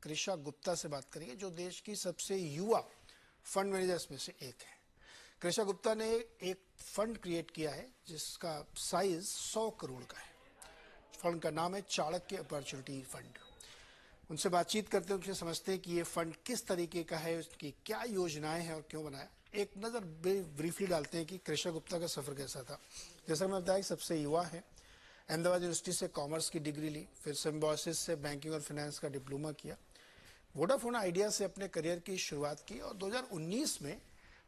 कृषा गुप्ता से बात करेंगे, जो देश की सबसे युवा फंड मैनेजर्स में से एक है। कृषा गुप्ता ने एक फंड क्रिएट किया है जिसका साइज 100 करोड़ का है। फंड का नाम है चाणक्य अपॉर्चुनिटी फंड। उनसे बातचीत करते हैं, उनसे समझते हैं कि ये फंड किस तरीके का है, उसकी क्या योजनाएं हैं और क्यों बनाया। एक नज़र ब्रीफली डालते हैं कि कृषा गुप्ता का सफ़र कैसा था। जैसा मैं बताया, सबसे युवा है। अहमदाबाद यूनिवर्सिटी से कॉमर्स की डिग्री ली, फिर सिम्बायोसिस से बैंकिंग और फाइनेंस का डिप्लोमा किया। वोडाफोन आइडिया से अपने करियर की शुरुआत की और 2019 में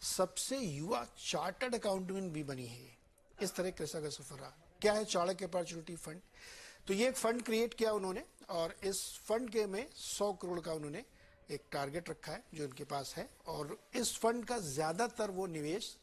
सबसे युवा चार्टर्ड अकाउंटेंट भी बनी है। इस तरह कृषा का सफर रहा। क्या है चाणक्य अपॉर्चुनिटी फंड? तो ये एक फंड क्रिएट किया उन्होंने और इस फंड के में 100 करोड़ का उन्होंने एक टारगेट रखा है जो उनके पास है। और इस फंड का ज्यादातर वो निवेश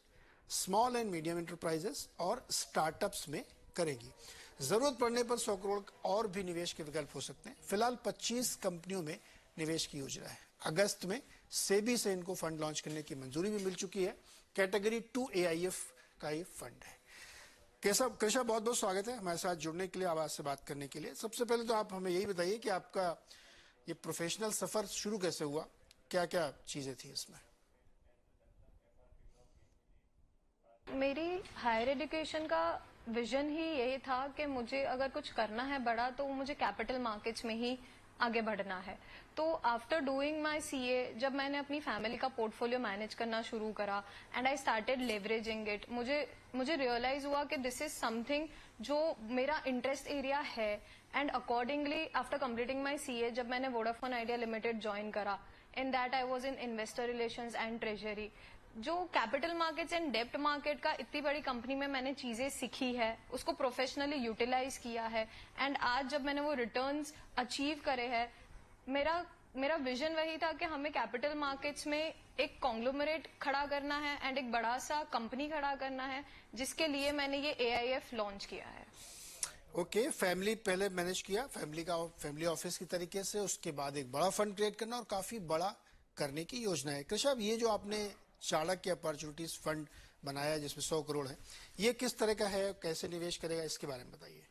स्मॉल एंड मीडियम एंटरप्राइजेस और स्टार्टअप्स में करेगी। जरूरत पड़ने पर 100 करोड़ और भी निवेश के विकल्प हो सकते हैं। फिलहाल 25 कंपनियों में निवेश की योजना है। अगस्त में सेबी से इनको फंड लॉन्च करने की मंजूरी भी मिल चुकी है। कैटेगरी 2 AIF का ये फंड है। कृषा, बहुत बहुत स्वागत है हमारे साथ जुड़ने के लिए, आवाज से बात करने के लिए। सबसे पहले तो आप हमें यही बताइए कि आपका ये प्रोफेशनल सफर शुरू कैसे हुआ, क्या क्या चीजें थी इसमें? मेरी हायर एजुकेशन का विजन ही यही था कि मुझे अगर कुछ करना है बड़ा तो मुझे कैपिटल मार्केट्स में ही आगे बढ़ना है। तो आफ्टर डूइंग माय सीए, जब मैंने अपनी फैमिली का पोर्टफोलियो मैनेज करना शुरू करा and I started leveraging it, मुझे रियलाइज हुआ कि दिस इज समथिंग जो मेरा इंटरेस्ट एरिया है। And accordingly after completing my CA, जब मैंने वोडाफोन आइडिया लिमिटेड ज्वाइन करा, in that I was in investor relations and treasury. जो कैपिटल मार्केट्स एंड डेप्ट मार्केट का इतनी बड़ी कंपनी में मैंने चीजें सीखी है, उसको प्रोफेशनली यूटिलाइज किया है एंड आज जब मैंने वो रिटर्न्स अचीव करे हैं, मेरा विजन वही था कि हमें कैपिटल मार्केट्स में एक कॉन्ग्लोमरेट खड़ा करना है एंड एक बड़ा सा कंपनी खड़ा करना है, जिसके लिए मैंने ये AIF लॉन्च किया है। ओके, फैमिली पहले मैनेज किया, फैमिली ऑफिस की तरीके से, उसके बाद एक बड़ा फंड क्रिएट करना और काफी बड़ा करने की योजना है। कृषा, ये जो आपने चाणक्य अपॉर्चुनिटीज फंड बनाया जिसमें 100 करोड़ है, ये किस तरह का है, कैसे निवेश करेगा, इसके बारे में बताइए।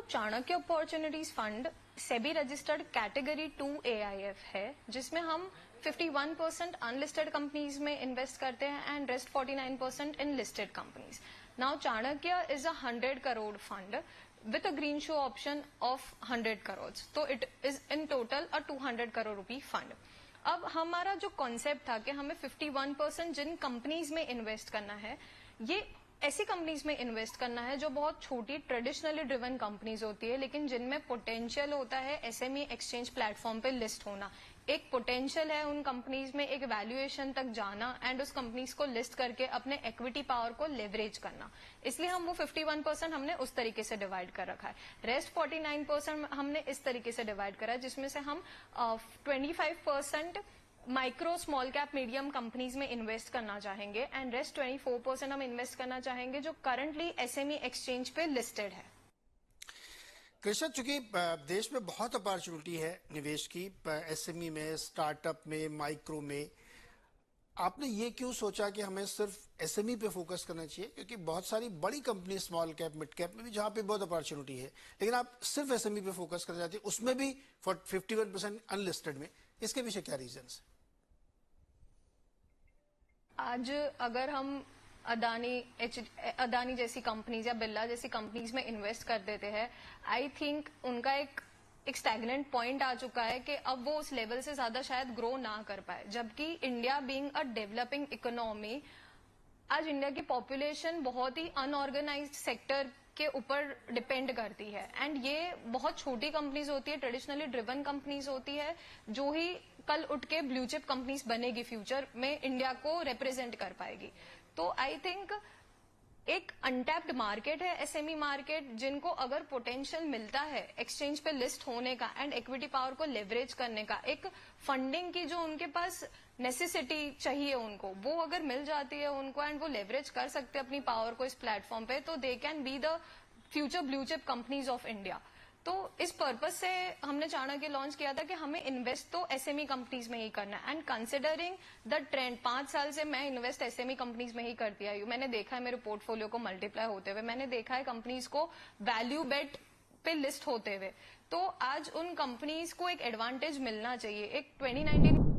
Chanakya opportunities fund SEBI registered category 2 AIF है, जिसमें हम 51% अनलिस्टेड कंपनीज में इन्वेस्ट करते हैं and rest 49% in listed companies. Now Chanakya is a 100 crore fund with a green show option of 100 crores. तो it is in total a 200 crore rupee fund. अब हमारा जो कॉन्सेप्ट था कि हमें 51% जिन कंपनीज में इन्वेस्ट करना है, ये ऐसी कंपनीज में इन्वेस्ट करना है जो बहुत छोटी ट्रेडिशनली ड्रिवन कंपनीज होती है, लेकिन जिनमें पोटेंशियल होता है SME एक्सचेंज प्लेटफॉर्म पे लिस्ट होना। एक पोटेंशियल है उन कंपनीज में एक वैल्यूएशन तक जाना एंड उस कंपनीज को लिस्ट करके अपने इक्विटी पावर को लेवरेज करना। इसलिए हम वो 51% हमने उस तरीके से डिवाइड कर रखा है। रेस्ट 49% हमने इस तरीके से डिवाइड करा है, जिसमें से हम 25% micro small cap medium companies में इन्वेस्ट करना चाहेंगे एंड रेस्ट 24% हम इन्वेस्ट करना चाहेंगे जो करंटली SME एक्सचेंज पे लिस्टेड है। कृषा, चूंकि देश में बहुत अपॉर्चुनिटी है निवेश की, SME में, स्टार्टअप में, माइक्रो में, आपने ये क्यों सोचा कि हमें सिर्फ SME पे फोकस करना चाहिए? क्योंकि बहुत सारी बड़ी company small cap mid cap में भी जहां पे बहुत अपॉर्चुनिटी है, लेकिन आप सिर्फ SME पे फोकस करना चाहते हैं, उसमें भी 51% अनलिस्टेड में। इसके पीछे क्या रीजन है? आज अगर हम अदानी जैसी कंपनीज या बिरला जैसी कंपनीज में इन्वेस्ट कर देते हैं, आई थिंक उनका एक स्टैग्नेंट पॉइंट आ चुका है कि अब वो उस लेवल से ज्यादा शायद ग्रो ना कर पाए। जबकि India being a developing economy, आज इंडिया की पॉपुलेशन बहुत ही अनऑर्गेनाइज्ड सेक्टर के ऊपर डिपेंड करती है एंड ये बहुत छोटी कंपनीज होती है, ट्रेडिशनली ड्रिवन कंपनीज होती है, जो ही कल उठ के ब्लू चिप कंपनीज बनेगी, फ्यूचर में इंडिया को रिप्रेजेंट कर पाएगी। तो आई थिंक एक अनटैप्ड मार्केट है SME मार्केट, जिनको अगर पोटेंशियल मिलता है एक्सचेंज पे लिस्ट होने का एंड इक्विटी पावर को लेवरेज करने का, एक फंडिंग की जो उनके पास नेसेसिटी चाहिए उनको, वो अगर मिल जाती है उनको एंड वो लेवरेज कर सकते हैं अपनी पावर को इस प्लेटफॉर्म पे, तो they can be the future blue chip companies of India. तो इस पर्पज से हमने चाणक्य लॉन्च किया था कि हमें इन्वेस्ट तो SME कंपनीज में ही करना है एंड कंसिडरिंग द ट्रेंड, 5 साल से मैं इन्वेस्ट SME कंपनीज में ही करती आई हूँ। मैंने देखा है मेरे पोर्टफोलियो को मल्टीप्लाई होते हुए, मैंने देखा है कंपनीज को वैल्यू बेट पे लिस्ट होते हुए। तो आज उन कंपनीज को एक एडवांटेज मिलना चाहिए। एक 2019